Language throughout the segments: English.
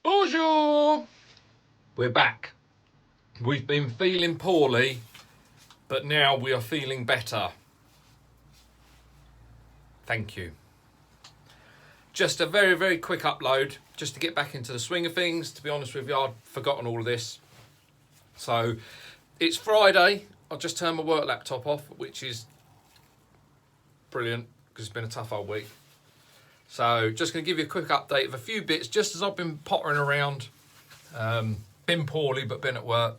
Bonjour! We're back. We've been feeling poorly, but now we are feeling better. Thank you. Just a very, very quick upload, just to get back into the swing of things. To be honest with you, I'd forgotten all of this. So, it's Friday. I've just turned my work laptop off, which is brilliant, because it's been a tough old week. So, just going to give you a quick update of a few bits, just as I've been pottering around. Been poorly, but been at work.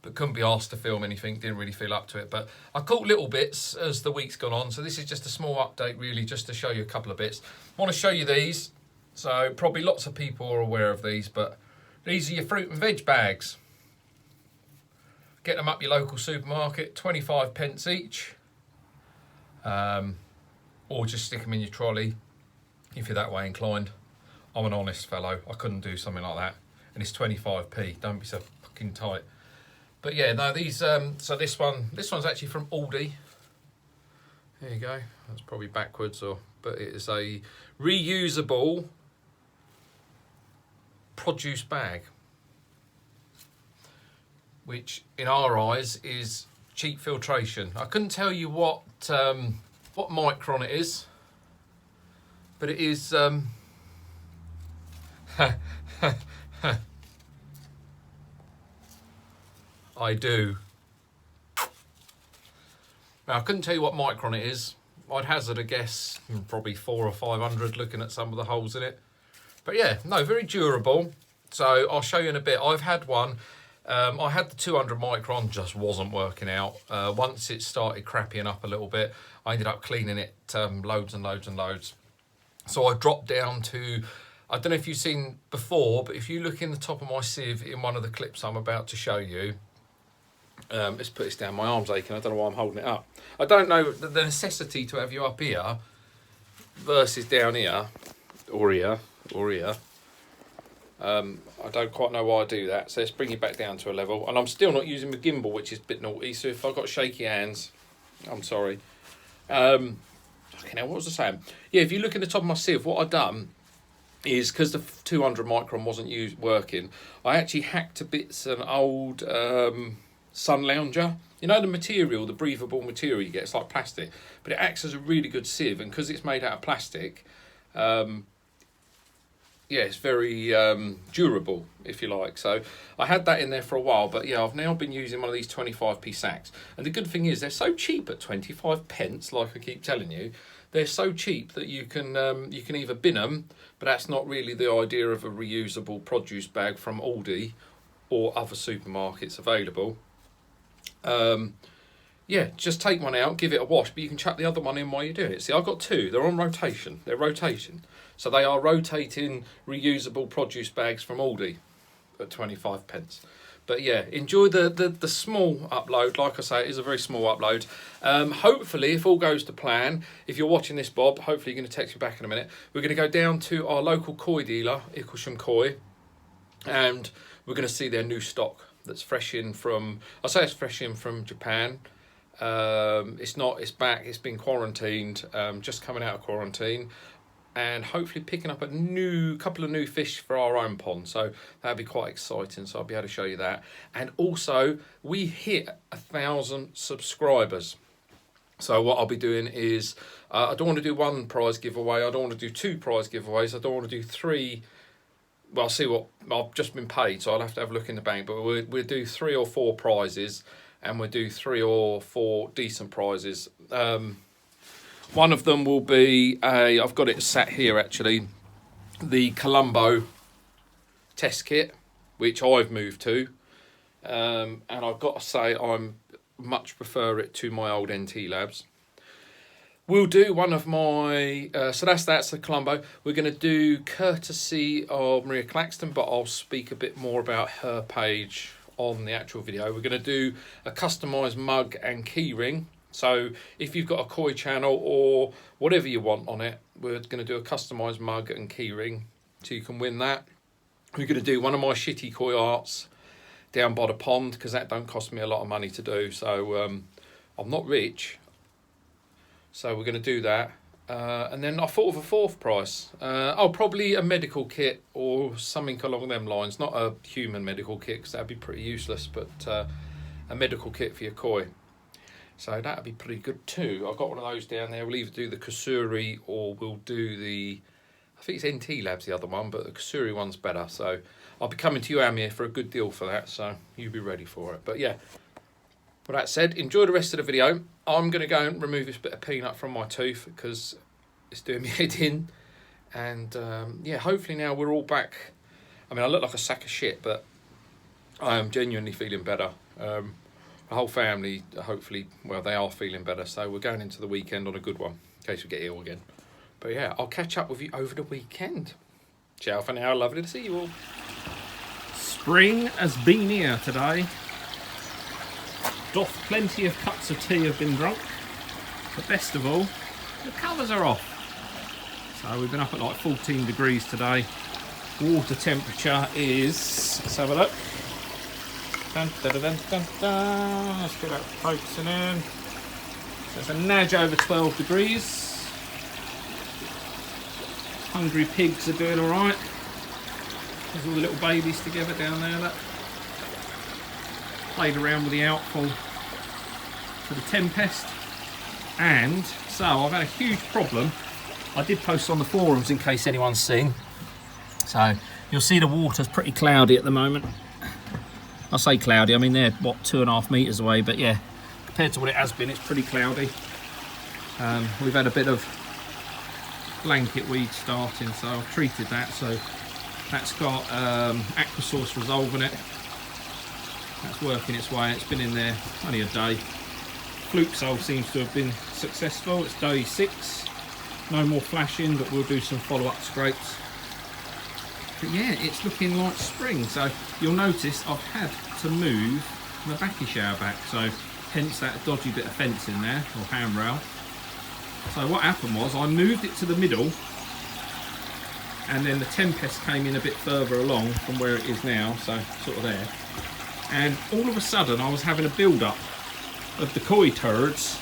But couldn't be asked to film anything, didn't really feel up to it. But I caught little bits as the week's gone on. So this is just a small update, really, just to show you a couple of bits. I want to show you these. So probably lots of people are aware of these, but these are your fruit and veg bags. Get them up your local supermarket, 25 pence each. Or just stick them in your trolley if you're that way inclined. I'm an honest fellow. I couldn't do something like that. And it's 25p. Don't be so fucking tight. But yeah, no, these. So this one's actually from Aldi. There you go. That's probably backwards, but it is a reusable produce bag, which in our eyes is cheap filtration. I couldn't tell you what micron it is, but it is. I do. Now, I couldn't tell you what micron it is. I'd hazard a guess, probably 400 or 500, looking at some of the holes in it. But yeah, no, very durable. So I'll show you in a bit. I've had one. I had the 200 micron, just wasn't working out. Once it started crappying up a little bit, I ended up cleaning it loads and loads and loads. So I dropped down to, I don't know if you've seen before, but if you look in the top of my sieve in one of the clips I'm about to show you, let's put this down, my arm's aching, I don't know why I'm holding it up. I don't know the necessity to have you up here versus down here, or here, or here. I don't quite know why I do that, so let's bring it back down to a level. And I'm still not using my gimbal, which is a bit naughty, so if I've got shaky hands, I'm sorry. Fucking hell, what was I saying? Yeah, if you look in the top of my sieve, what I've done is, because the 200 micron wasn't working, I actually hacked to bits an old sun lounger. You know the material, the breathable material you get, it's like plastic, but it acts as a really good sieve, and because it's made out of plastic, yeah, it's very durable, if you like. So I had that in there for a while, but yeah, I've now been using one of these 25p sacks. And the good thing is they're so cheap at 25 pence, like I keep telling you. They're so cheap that you can either bin them, but that's not really the idea of a reusable produce bag from Aldi or other supermarkets available. Yeah, just take one out, give it a wash, but you can chuck the other one in while you're doing it. See, I've got two. They're on rotation. They're rotation. So they are rotating reusable produce bags from Aldi at 25 pence. But yeah, enjoy the small upload. Like I say, it is a very small upload. Hopefully, if all goes to plan, if you're watching this, Bob, hopefully you're going to text me back in a minute. We're going to go down to our local koi dealer, Icklesham Koi, and we're going to see their new stock that's fresh in from, I say it's fresh in from Japan. It's not, it's back, it's been quarantined, just coming out of quarantine, and hopefully picking up a couple of new fish for our own pond. So that'd be quite exciting. So I'll be able to show you that. And also, we hit 1,000 subscribers. So what I'll be doing is, I don't want to do one prize giveaway. I don't want to do two prize giveaways. I don't want to do three. Well, I'll see what, I've just been paid, so I'll have to have a look in the bank. But we'll do 3 or 4 prizes, and we'll do 3 or 4 decent prizes. One of them will be I've got it sat here actually, the Colombo test kit, which I've moved to, and I've got to say I much prefer it to my old NT Labs. We'll do one of my, so that's the Colombo. We're going to do courtesy of Maria Claxton, but I'll speak a bit more about her page on the actual video. We're going to do a customised mug and key ring. So if you've got a koi channel or whatever you want on it, we're going to do a customised mug and key ring, so you can win that. We're going to do one of my shitty koi arts down by the pond, because that don't cost me a lot of money to do. So I'm not rich. So we're going to do that. And then I thought of a fourth price. Probably a medical kit or something along them lines. Not a human medical kit, because that'd be pretty useless, but a medical kit for your koi. So that'd be pretty good too. I've got one of those down there. We'll either do the Kusuri or we'll do the, I think it's NT Labs, the other one, but the Kusuri one's better. So I'll be coming to you, Amir, for a good deal for that. So you be ready for it. But yeah, with that said, enjoy the rest of the video. I'm going to go and remove this bit of peanut from my tooth because it's doing me head in. And yeah, hopefully now we're all back. I mean, I look like a sack of shit, but I am genuinely feeling better. The whole family, hopefully, well, they are feeling better. So we're going into the weekend on a good one, in case we get ill again. But yeah, I'll catch up with you over the weekend. Ciao for now. Lovely to see you all. Spring has been here today. Doth plenty of cups of tea have been drunk. But best of all, the covers are off. So we've been up at like 14 degrees today. Water temperature is, let's have a look. Dun, dun, dun, dun, dun, dun. Let's get that focusing in. So it's a nudge over 12 degrees. Hungry pigs are doing alright. There's all the little babies together down there. Look. Played around with the outfall for the Tempest. And so I've had a huge problem. I did post on the forums in case anyone's seen. So you'll see the water's pretty cloudy at the moment. I say cloudy, I mean they're what, 2.5 meters away, but yeah, compared to what it has been, it's pretty cloudy. We've had a bit of blanket weed starting, so I've treated that. So that's got Aquasource Resolve in it. That's working its way. It's been in there only a day. Fluke Sole seems to have been successful. It's day 6. No more flashing, but we'll do some follow-up scrapes. But yeah, it's looking like spring. So you'll notice I've had to move the backy shower back. So hence that dodgy bit of fence in there, or handrail. So what happened was I moved it to the middle, and then the Tempest came in a bit further along from where it is now, so sort of there. And all of a sudden I was having a build-up of the koi turds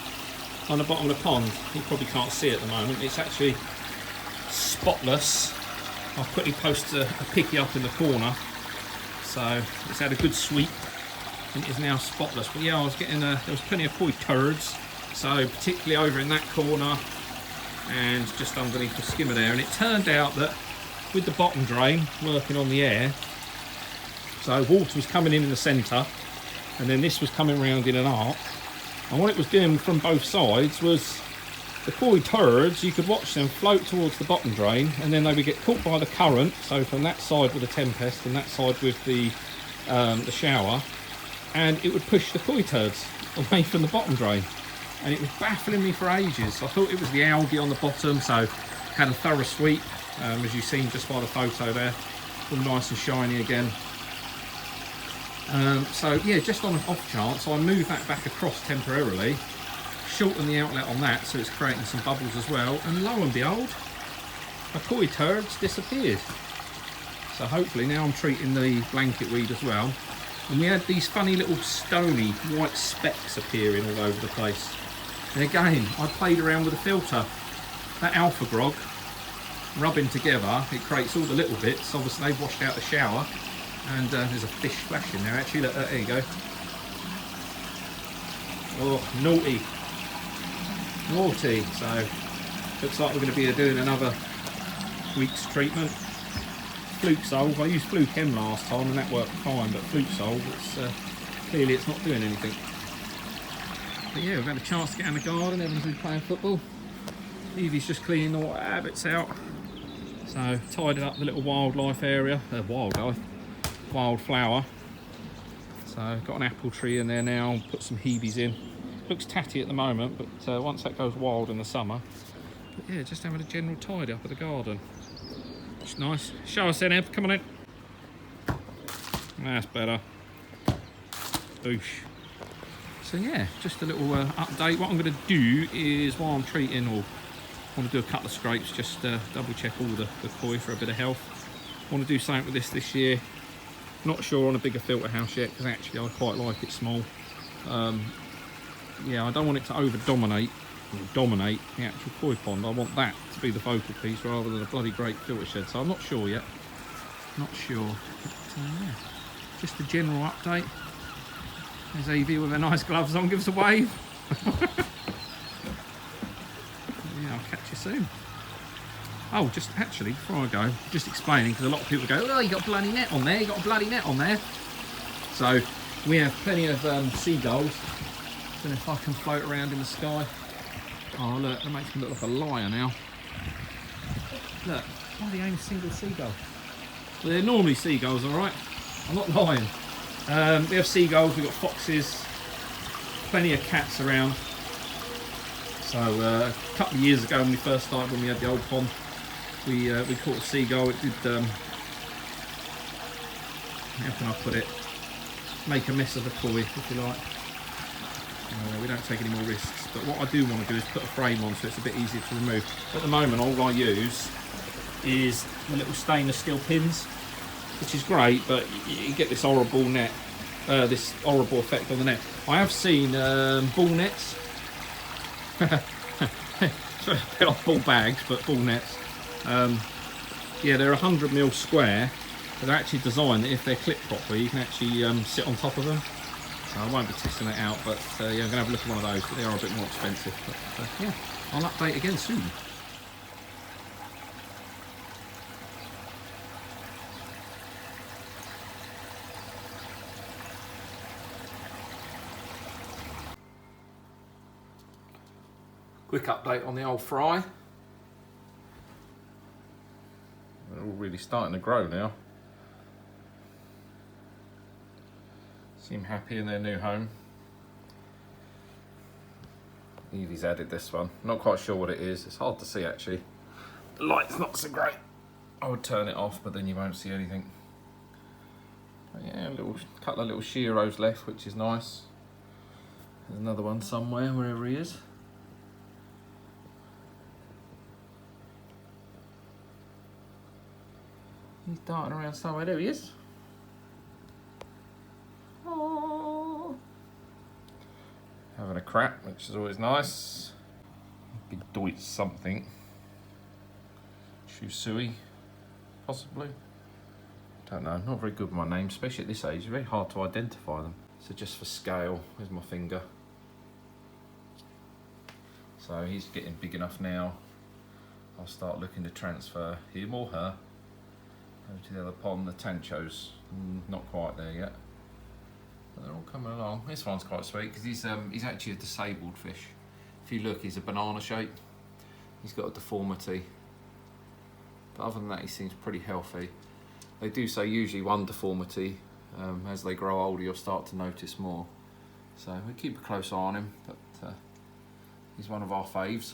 on the bottom of the pond. You probably can't see it at the moment. It's actually spotless. I'll quickly post a picky up in the corner. So it's had a good sweep and it is now spotless. But yeah, I was getting there was plenty of koi turds. So particularly over in that corner and just underneath the skimmer there. And it turned out that with the bottom drain working on the air, so water was coming in the centre, and then this was coming round in an arc. And what it was doing from both sides was the koi turds, you could watch them float towards the bottom drain, and then they would get caught by the current. So from that side with the Tempest and that side with the shower, and it would push the koi turds away from the bottom drain. And it was baffling me for ages. I thought it was the algae on the bottom, so had a thorough sweep, as you've seen just by the photo there, all nice and shiny again. So yeah, just on an off chance, I moved that back across temporarily, shortened the outlet on that so it's creating some bubbles as well, and lo and behold, my koi turds disappeared. So hopefully now I'm treating the blanket weed as well. And we had these funny little stony white specks appearing all over the place. And again, I played around with the filter. That Alpha Grog rubbing together, it creates all the little bits. Obviously they've washed out the shower. And there's a fish flashing there actually, look, there you go. Oh, naughty. Naughty. So, looks like we're going to be doing another week's treatment. Fluke Sole, I used Fluke M last time and that worked fine, but Fluke Sole, clearly it's not doing anything. But yeah, we've had a chance to get in the garden, everyone's been playing football. Evie's just cleaning all the rabbits out. So, tidied up the little wildlife area, wildflower. So got an apple tree in there now, put some hebes in. Looks tatty at the moment, but once that goes wild in the summer. But yeah, just having a general tidy up of the garden. It's nice. Show us then, Ev, come on in. That's better. Boosh. So yeah, just a little update. What I'm going to do is, while I'm treating, or I want to do a couple of scrapes, just double check all the koi for a bit of health. I want to do something with this year. Not sure on a bigger filter house yet, because actually I quite like it small. Yeah, I don't want it to over dominate will dominate the actual koi pond. I want that to be the focal piece rather than a bloody great filter shed. So I'm not sure yet. Not sure. But, yeah. Just a general update. There's Evie with her nice gloves on. Give us a wave. Yeah, I'll catch you soon. Oh, just actually, before I go, just explaining, because a lot of people go, oh, you got a bloody net on there, you got a bloody net on there. So, we have plenty of seagulls. Don't know if I can float around in the sky. Oh, look, that makes me look like a liar now. Look, bloody ain't a single seagull. Well, they're normally seagulls, alright? I'm not lying. We have seagulls, we've got foxes, plenty of cats around. So, a couple of years ago when we first started, when we had the old pond, we caught a seagull. It did, how can I put it, make a mess of the koi, if you like. We don't take any more risks, but what I do want to do is put a frame on so it's a bit easier to remove. At the moment, all I use is the little stainless steel pins, which is great, but you get this horrible net, this horrible effect on the net. I have seen bull nets, a bit like bull bags, but bull nets. Yeah, they're 100mm square, but they're actually designed that if they're clipped properly, you can actually sit on top of them. So I won't be testing it out, but yeah, I'm going to have a look at one of those, but they are a bit more expensive. But yeah, I'll update again soon. Quick update on the old fry. They're all really starting to grow now. Seem happy in their new home. Evie's added this one. Not quite sure what it is. It's hard to see actually. The light's not so great. I would turn it off, but then you won't see anything. But yeah, a couple of little shearos left, which is nice. There's another one somewhere, wherever he is. He's darting around somewhere. There he is. Oh. Having a crap, which is always nice. Big Deutsch something. Shusui, possibly. Don't know. Not very good with my name, especially at this age. It's very hard to identify them. So just for scale, here's my finger. So he's getting big enough now. I'll start looking to transfer him or her over to the other pond. The Tanchos, not quite there yet, but they're all coming along. This one's quite sweet because he's actually a disabled fish. If you look, he's a banana shape. He's got a deformity, but other than that, he seems pretty healthy. They do say usually one deformity. As they grow older, you'll start to notice more. So we keep a close eye on him, but he's one of our faves.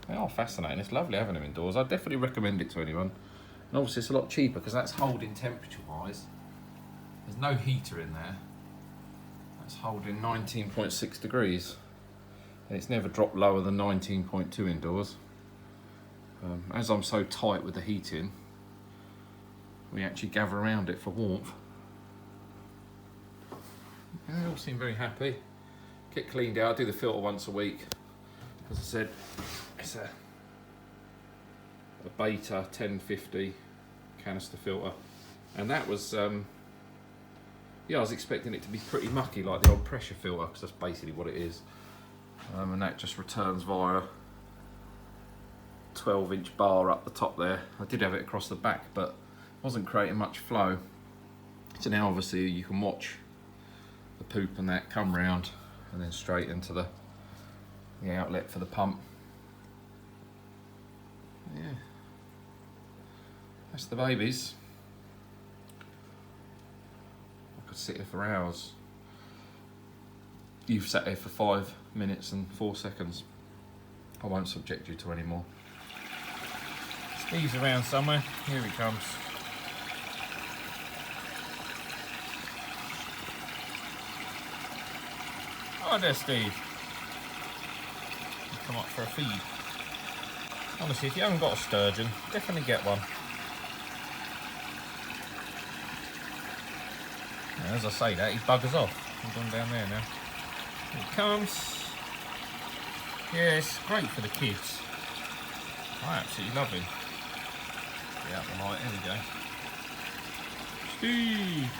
They are fascinating. It's lovely having them indoors. I'd definitely recommend it to anyone. And obviously it's a lot cheaper because that's holding temperature wise. There's no heater in there. That's holding 19.6 degrees. And it's never dropped lower than 19.2 indoors. As I'm so tight with the heating, we actually gather around it for warmth. And they all seem very happy. Get cleaned out. I do the filter once a week. As I said, it's a Beta 1050 canister filter, and that was yeah, I was expecting it to be pretty mucky like the old pressure filter, because that's basically what it is. And that just returns via 12-inch bar up the top there. I did have it across the back, but wasn't creating much flow. So now obviously you can watch the poop and that come round and then straight into the outlet for the pump. Yeah, that's the babies. I could sit here for hours. You've sat here for 5 minutes and 4 seconds. I won't subject you to any more. Steve's around somewhere. Here he comes. Hi there, Steve. Come up for a feed. Honestly, if you haven't got a sturgeon, definitely get one. Now, as I say that, he buggers off. He's gone down there now. Here he comes. Yeah, it's great for the kids. I absolutely love him. Get out the light, there we go. Steve!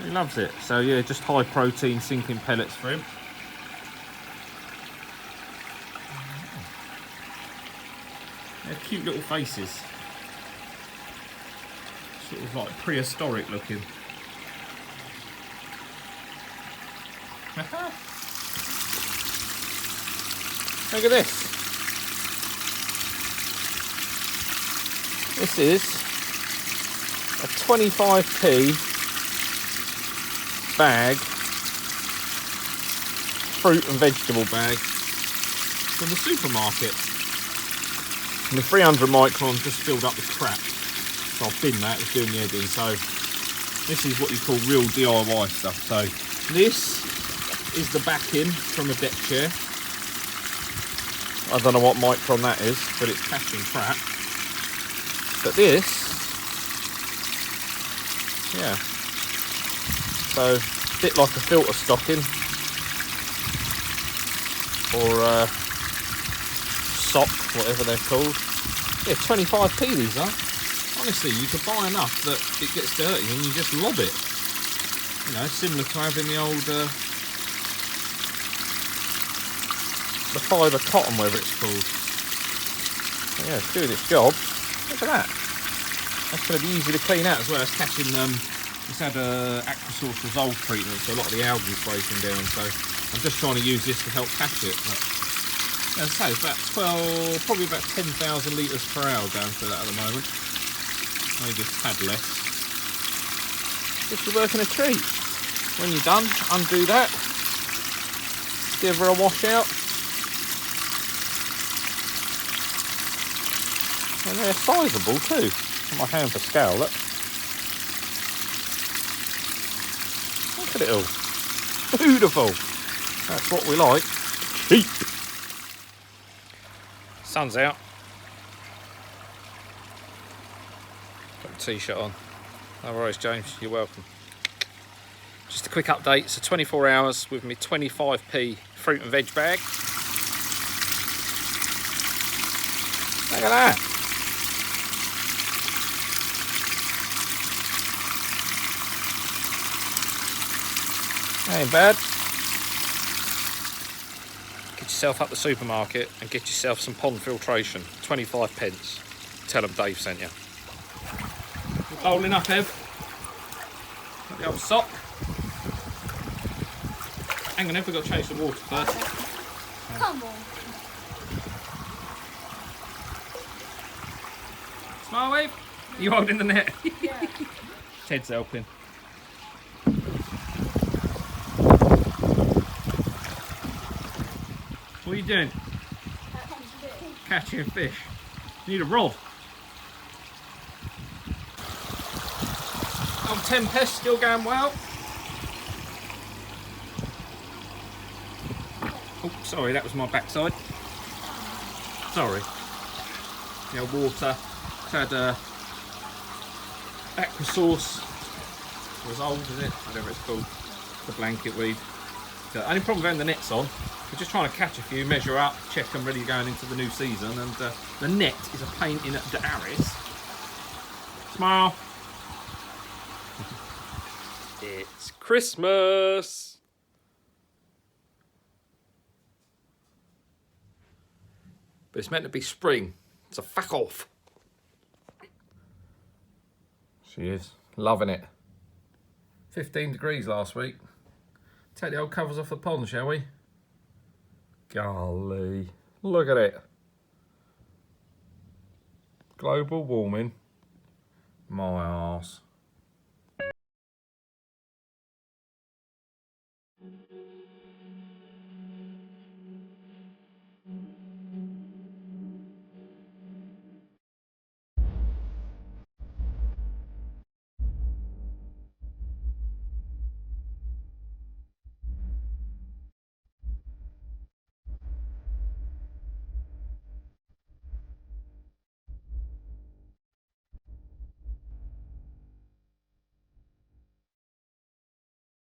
He loves it. So yeah, just high protein sinking pellets for him. They're cute little faces. Sort of like prehistoric looking. Look at this. This is a 25p bag, fruit and vegetable bag from the supermarket. And the 300 micron just filled up with crap. So I've binned that, it's doing the editing. So this is what you call real DIY stuff. So this is the backing from a deck chair. I don't know what micron that is, but it's catching crap. But this, yeah. So a bit like a filter stocking or sock, whatever they're called. Yeah, 25p these are. Honestly, you could buy enough that it gets dirty and you just lob it. You know, similar to having the old the fibre cotton, whatever it's called. So yeah, it's doing its job. Look at that. That's going to be easy to clean out as well as catching. It's had Aquasource Resolve treatment, so a lot of the algae is breaking down. So I'm just trying to use this to help catch it. But as I say, it's about 12, probably about 10,000 litres per hour going through that at the moment. Maybe a tad less. Just your work in a treat. When you're done, undo that. Give her a wash out. And they're sizable too. Put my hand for scale, look. Look at it all. Beautiful. That's what we like. Cheap. Sun's out. Got a t-shirt on. No worries, James. You're welcome. Just a quick update. So 24 hours with me 25p fruit and veg bag. Look at that. Ain't bad. Get yourself up the supermarket and get yourself some pond filtration. 25p. Tell them Dave sent you. Holding up, Ev. Got the old sock. Hang on, Ev, we've got to change the water first. Come on. Smile wave. You holding the net? Yeah. Ted's helping. What are you doing? Catching fish. You need a rod. Oh, Tempest still going well. Oh, sorry, that was my backside. Sorry. The old water. It's had Aquasource Resolve, is it? Whatever it's called. The blanket weed. The only problem with having the nets on, we're just trying to catch a few, measure up, check them ready going into the new season, and the net is a pain in the arse. Smile. It's Christmas. But it's meant to be spring, so fuck off. She is loving it. 15 degrees last week. Take the old covers off the pond, shall we? Golly, look at it. Global warming. My arse.